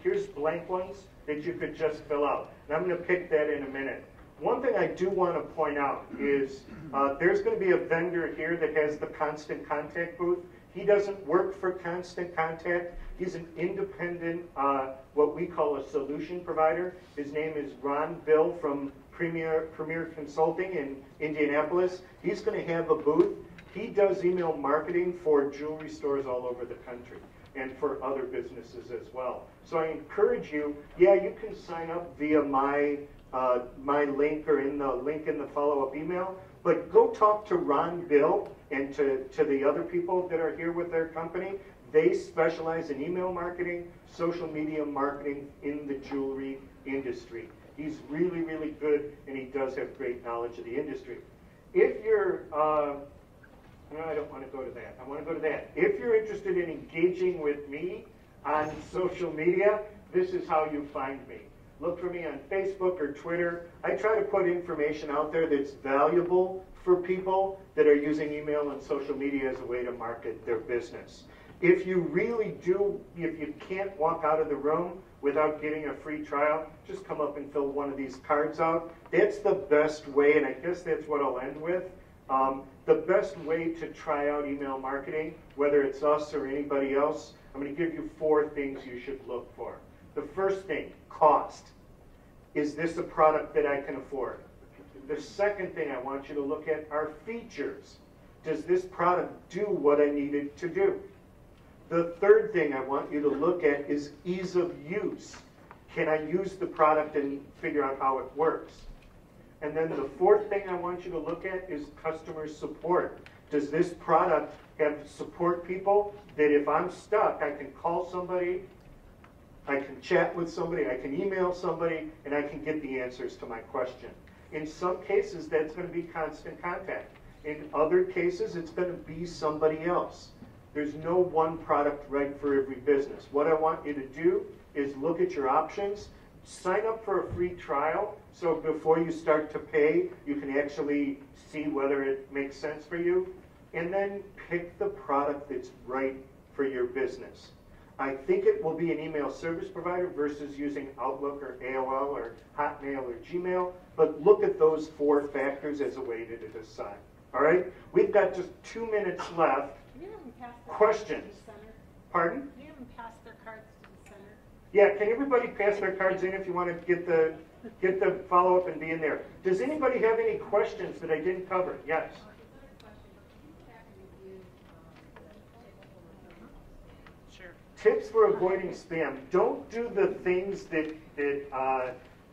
here's blank ones that you could just fill out. And I'm going to pick that in a minute. One thing I do want to point out is there's going to be a vendor here that has the Constant Contact booth. He doesn't work for Constant Contact. He's an independent, what we call a solution provider. His name is Ron Bill from Premier Consulting in Indianapolis. He's going to have a booth. He does email marketing for jewelry stores all over the country and for other businesses as well. So I encourage you, yeah, you can sign up via my link or in the link in the follow-up email, but go talk to Ron Bill and to the other people that are here with their company. They specialize in email marketing, social media marketing in the jewelry industry. He's really, really good, and he does have great knowledge of the industry. If you're, no, I don't want to go to that. I want to go to that. If you're interested in engaging with me on social media, this is how you find me. Look for me on Facebook or Twitter. I try to put information out there that's valuable for people that are using email and social media as a way to market their business. If you really do, if you can't walk out of the room without getting a free trial, just come up and fill one of these cards out. That's the best way, and I guess that's what I'll end with. The best way to try out email marketing, whether it's us or anybody else, I'm going to give you 4 things you should look for. The first thing, cost. Is this a product that I can afford? The second thing I want you to look at are features. Does this product do what I need it to do? The third thing I want you to look at is ease of use. Can I use the product and figure out how it works? And then the fourth thing I want you to look at is customer support. Does this product have support people that if I'm stuck, I can call somebody, I can chat with somebody, I can email somebody, and I can get the answers to my question. In some cases, that's going to be constant contact. In other cases, it's going to be somebody else. There's no one product right for every business. What I want you to do is look at your options, sign up for a free trial, so before you start to pay, you can actually see whether it makes sense for you, and then pick the product that's right for your business. I think it will be an email service provider versus using Outlook or AOL or Hotmail or Gmail, but look at those 4 factors as a way to decide. All right? We've got just 2 minutes left. Can you have them pass their Questions? cards to the center? Pardon? Can you have them pass their cards to the center? Yeah, can everybody pass their cards in if you want to get the follow-up and be in there? Does anybody have any questions that I didn't cover? Yes? Sure. Tips for avoiding spam. Don't do the things that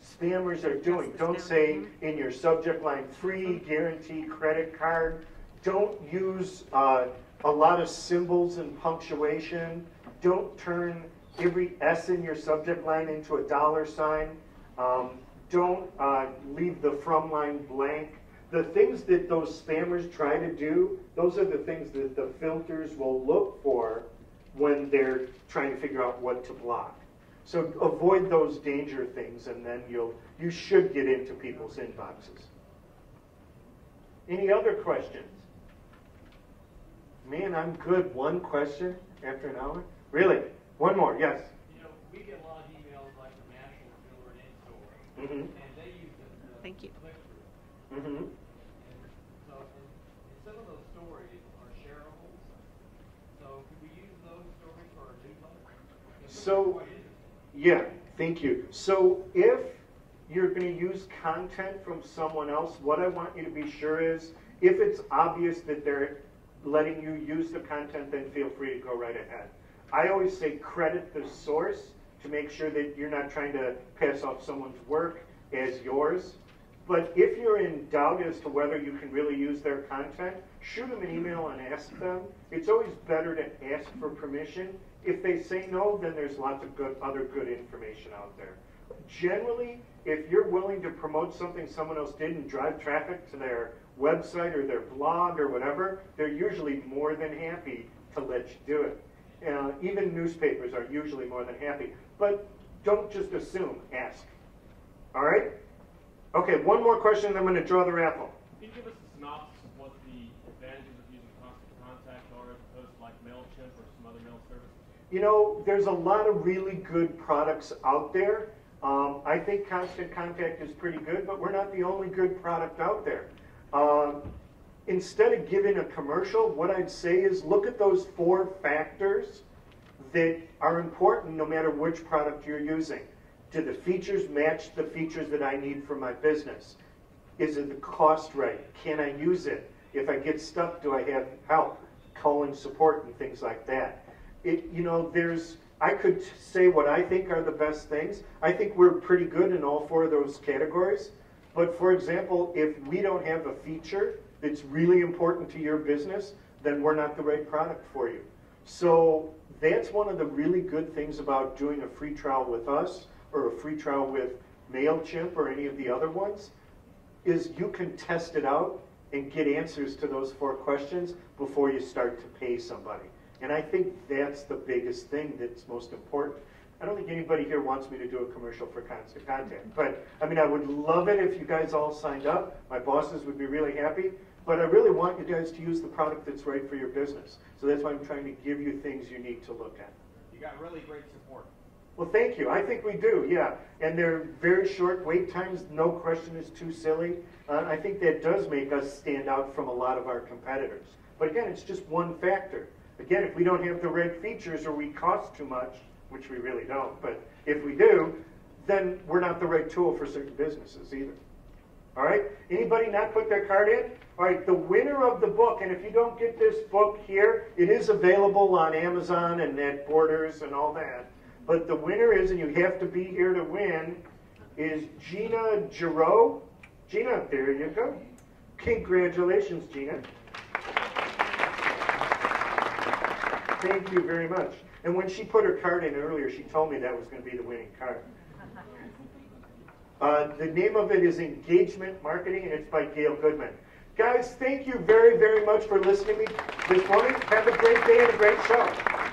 spammers are doing. Don't say in your subject line, free, guarantee, credit card. Don't use a lot of symbols and punctuation. Don't turn every S in your subject line into a $sign. Don't leave the from line blank. The things that those spammers try to do, those are the things that the filters will look for when they're trying to figure out what to block. So avoid those danger things, and then you should get into people's inboxes. Any other questions? Man, I'm good. One question after an hour? Really? One more, yes. You know, we get a lot of emails like from National Filler and In-Store, Mm-hmm. and they use the Thank you. click-through. Mm-hmm. And so, and some of those stories are shareables. So could we use those stories for our newsletter? Because So- they're quite interesting. Yeah, thank you. So if you're going to use content from someone else, what I want you to be sure is, if it's obvious that they're letting you use the content, then feel free to go right ahead. I always say credit the source to make sure that you're not trying to pass off someone's work as yours. But if you're in doubt as to whether you can really use their content, shoot them an email and ask them. It's always better to ask for permission. If they say no, then there's lots of other good information out there. Generally, if you're willing to promote something someone else did and drive traffic to their website or their blog or whatever, they're usually more than happy to let you do it. Even newspapers are usually more than happy. But don't just assume, ask. All right? Okay, one more question, and I'm going to draw the raffle. Can you give us a synopsis of what the advantages of using Constant Contact are as opposed to like MailChimp or some other mail services? You know, there's a lot of really good products out there. I think Constant Contact is pretty good, but we're not the only good product out there. Instead of giving a commercial, what I'd say is look at those 4 factors that are important no matter which product you're using. Do the features match the features that I need for my business? Is it the cost right? Can I use it? If I get stuck, do I have help? Calling support and things like that. I could say what I think are the best things. I think we're pretty good in all 4 of those categories. But for example, if we don't have a feature that's really important to your business, then we're not the right product for you. So that's one of the really good things about doing a free trial with us or a free trial with MailChimp or any of the other ones, is you can test it out and get answers to those 4 questions before you start to pay somebody. And I think that's the biggest thing that's most important. I don't think anybody here wants me to do a commercial for Constant Contact. But, I mean, I would love it if you guys all signed up. My bosses would be really happy. But I really want you guys to use the product that's right for your business. So that's why I'm trying to give you things you need to look at. You got really great support. Well, thank you. I think we do, yeah. And they're very short wait times. No question is too silly. I think that does make us stand out from a lot of our competitors. But again, it's just one factor. Again, if we don't have the right features or we cost too much, which we really don't, but if we do, then we're not the right tool for certain businesses either. All right? Anybody not put their card in? All right, the winner of the book, and if you don't get this book here, it is available on Amazon and at Borders and all that. But the winner is, and you have to be here to win, is Gina Giroux. Gina, there you go. Congratulations, Gina. Thank you very much. And when she put her card in earlier, she told me that was going to be the winning card. The name of it is Engagement Marketing, and it's by Gail Goodman. Guys, thank you very, very much for listening to me this morning. Have a great day and a great show.